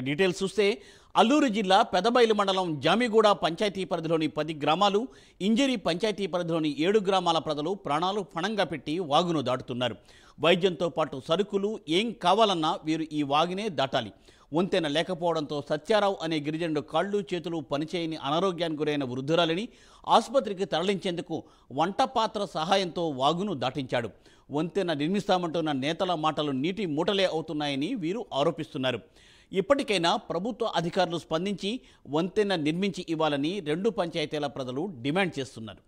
Details చూస్తే అల్లూరు జిల్లా పెదబైలు మండలం జామిగూడ పంచాయతీ పరిధిలోని 10 గ్రామాలు, ఇంజరి పంచాయతీ పరిధిలోని 7 గ్రామాల ప్రజలు ప్రాణాలు ఫణంగా పెట్టి వాగును దాటుతున్నారు. వైద్యంతో పాటు సరుకులు ఏం కావాలన్నా వీరు ఈ వాగునే దాటాలి. వంతెన లేకపోవడంతో సత్యారావు అనే గిరిజనుడు కాళ్ళు చేతులు పనిచేయని అనారోగ్యానికి గురైన వృద్ధురాలిని ఆసుపత్రికి తరలించేందుకు వంట పాత్ర సహాయంతో వాగును దాటించాడు. వంతెన నిర్మిస్తామంటున్న నేతల మాటలు నీటి మూటలే అవుతున్నాయని వీరు ఆరోపిస్తున్నారు. ఇప్పటికైనా ప్రభుత్వ అధికారులు స్పందించి వంతెన నిర్మించి ఇవ్వాలని 2 పంచాయతీల ప్రజలు డిమాండ్ చేస్తున్నారు.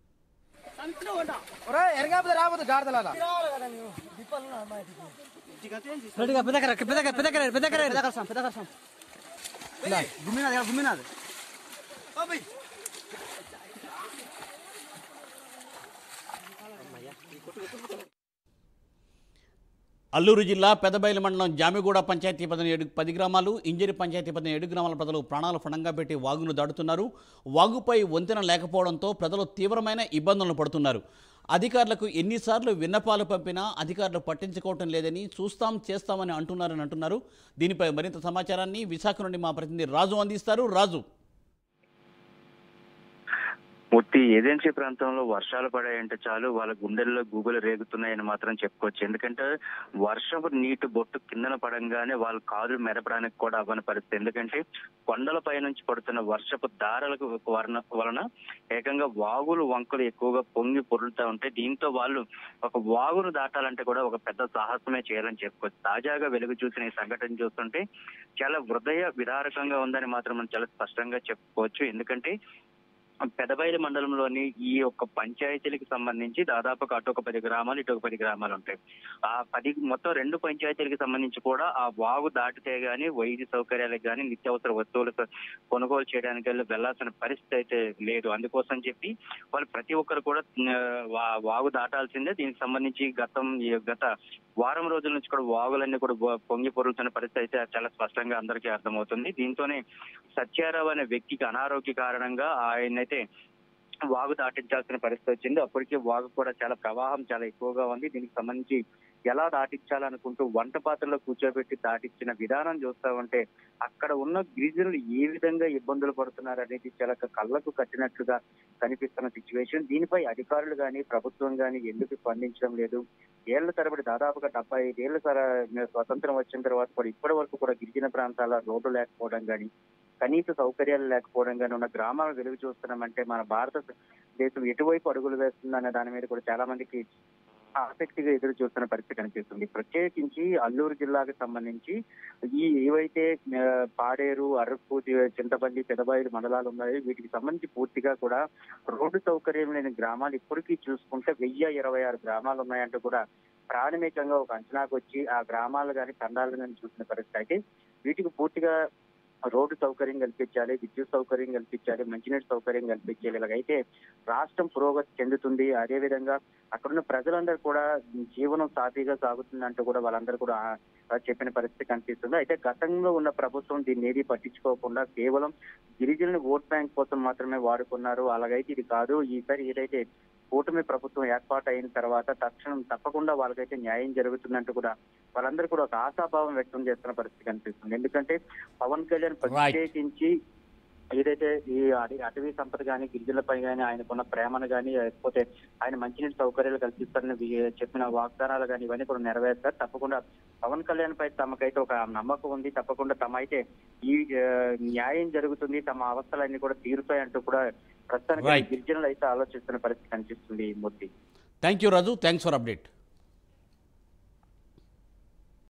అల్లూరు జిల్లా పెదబైలు మండలం జామిగూడ పంచాయతీ పరిధిని 10 గ్రామాలు, ఇంజరి పంచాయతీ పరిధిని 7 గ్రామాల ప్రజలు ప్రాణాలు ఫణంగా పెట్టి వాగును దాటుతున్నారు. వాగుపై వంతెన లేకపోవడంతో ప్రజలు తీవ్రమైన ఇబ్బందులను పడుతున్నారు. అధికారులకు ఎన్నిసార్లు విన్నపాలు పంపినా అధికారులు పట్టించుకోవటం లేదని, చూస్తాం చేస్తామని అంటున్నారు. దీనిపై మరింత సమాచారాన్ని విశాఖ నుండి మా ప్రతినిధి రాజు అందిస్తారు. రాజు, పూర్తి ఏజెన్సీ ప్రాంతంలో వర్షాలు పడాయంటే చాలు వాళ్ళ గుండెల్లో గూగులు రేగుతున్నాయని మాత్రం చెప్పుకోవచ్చు. ఎందుకంటే వర్షపు నీటి బొట్టు కిందన పడంగానే వాళ్ళ కాదులు మెరపడానికి కూడా అవ్వని పరిస్థితి. ఎందుకంటే కొండలపై నుంచి పడుతున్న వర్షపు దారలకు వలన ఏకంగా వాగులు వంకలు ఎక్కువగా పొంగి పొరులుతూ ఉంటాయి. దీంతో వాళ్ళు ఒక వాగును దాటాలంటే కూడా ఒక పెద్ద సాహసమే చేయాలని చెప్పుకోవచ్చు. తాజాగా వెలుగు చూసిన ఈ సంఘటన చూస్తుంటే చాలా హృదయ విదారకంగా ఉందని మాత్రం మనం చాలా స్పష్టంగా చెప్పుకోవచ్చు. ఎందుకంటే పెదబైలు మండలంలోని ఈ యొక్క పంచాయతీలకు సంబంధించి దాదాపుగా అటు ఒక 10 గ్రామాలు, ఇటు ఒక 10 గ్రామాలు ఉంటాయి. ఆ 10 మొత్తం 2 పంచాయతీలకు సంబంధించి కూడా ఆ వాగు దాటితే గానీ వైద్య సౌకర్యాలకు కానీ నిత్యావసర వస్తువులు కొనుగోలు చేయడానికి వెళ్లాల్సిన పరిస్థితి అయితే లేదు. అందుకోసం చెప్పి వాళ్ళు ప్రతి ఒక్కరు కూడా వాగు దాటాల్సిందే. దీనికి సంబంధించి గత వారం రోజుల నుంచి కూడా వాగులన్నీ కూడా పొంగి పొరులుతున్న పరిస్థితి అయితే చాలా స్పష్టంగా అందరికీ అర్థమవుతుంది. దీంతోనే సత్యారావు అనే వ్యక్తికి అనారోగ్య కారణంగా ఆయనైతే వాగు దాటించాల్సిన పరిస్థితి వచ్చింది. అప్పటికే వాగు కూడా చాలా ప్రవాహం చాలా ఎక్కువగా ఉంది. దీనికి సంబంధించి ఎలా దాటించాలనుకుంటూ వంట పాత్రలో కూర్చోబెట్టి దాటించిన విధానం చూస్తా ఉంటే అక్కడ ఉన్న గిరిజనులు ఏ విధంగా ఇబ్బందులు పడుతున్నారు అనేది చాలా కళ్ళకు కట్టినట్లుగా కనిపిస్తున్న సిచ్యువేషన్. దీనిపై అధికారులు కానీ ప్రభుత్వం కానీ ఎందుకు స్పందించడం లేదు? ఏళ్ల తరబడి దాదాపుగా 75 ఏళ్ల స్వతంత్రం వచ్చిన తర్వాత కూడా ఇప్పటి వరకు కూడా గిరిజన ప్రాంతాల రోడ్డు లేకపోవడం కానీ, కనీస సౌకర్యాలు లేకపోవడం కానీ ఉన్న గ్రామాలు వెలుగు చూస్తున్నామంటే మన భారతదేశం ఎటువైపు అడుగులు వేస్తుందనే దాని మీద కూడా చాలా మందికి ఆసక్తిగా ఎదురు చూస్తున్న పరిస్థితి కనిపిస్తుంది. ప్రత్యేకించి అల్లూరు జిల్లాకు సంబంధించి ఏవైతే పాడేరు, అరకు, చింతపల్లి, పెదబైలు మండలాలు ఉన్నాయో వీటికి సంబంధించి పూర్తిగా కూడా రోడ్డు సౌకర్యం లేని గ్రామాలు ఇప్పటికీ చూసుకుంటే 1026 గ్రామాలు ఉన్నాయంటూ కూడా ప్రాథమికంగా ఒక అంచనాకు వచ్చి ఆ గ్రామాలు కానీ తండాలు కానీ చూసిన పరిస్థితి. అయితే వీటికి పూర్తిగా రోడ్డు సౌకర్యం కల్పించాలి, విద్యుత్ సౌకర్యం కల్పించాలి, మంచినీటి సౌకర్యం కల్పించాలి. ఇలాగైతే రాష్ట్రం పురోగతి చెందుతుంది. అదేవిధంగా అక్కడున్న ప్రజలందరూ కూడా జీవనం సాఫీగా సాగుతుందంటూ కూడా వాళ్ళందరూ కూడా చెప్పిన పరిస్థితి కనిపిస్తుంది. అయితే గతంలో ఉన్న ప్రభుత్వం దీన్ని ఏది పట్టించుకోకుండా కేవలం గిరిజనుల ఓట్ బ్యాంక్ కోసం మాత్రమే వాడుకున్నారు. అలాగైతే ఇది కాదు. ఈసారి ఏదైతే కూటమి ప్రభుత్వం ఏర్పాటు అయిన తర్వాత తక్షణం తప్పకుండా వాళ్ళకైతే న్యాయం జరుగుతుందంటూ కూడా వాళ్ళందరూ కూడా ఒక ఆశాభావం వ్యక్తం చేస్తున్న పరిస్థితి కనిపిస్తుంది. ఎందుకంటే పవన్ కళ్యాణ్ ప్రత్యేకించి ఏదైతే ఈ అటవీ సంపద కానీ గిరిజనులపై కానీ ఆయనకున్న ప్రేమను కానీ, లేకపోతే ఆయన మంచినీటి సౌకర్యాలు కల్పిస్తారని చెప్పిన వాగ్దానాలు కానీ ఇవన్నీ కూడా నెరవేర్తారు. తప్పకుండా పవన్ కళ్యాణ్ పై తమకైతే ఒక నమ్మకం ఉంది. తప్పకుండా తమ అయితే ఈ న్యాయం జరుగుతుంది, తమ అవస్థలన్నీ కూడా తీరుతాయంటూ కూడా ప్రస్తుతానికి గిరిజనులు అయితే ఆలోచిస్తున్న పరిస్థితి కనిపిస్తుంది. Murthy, thank you Raju, thanks for update.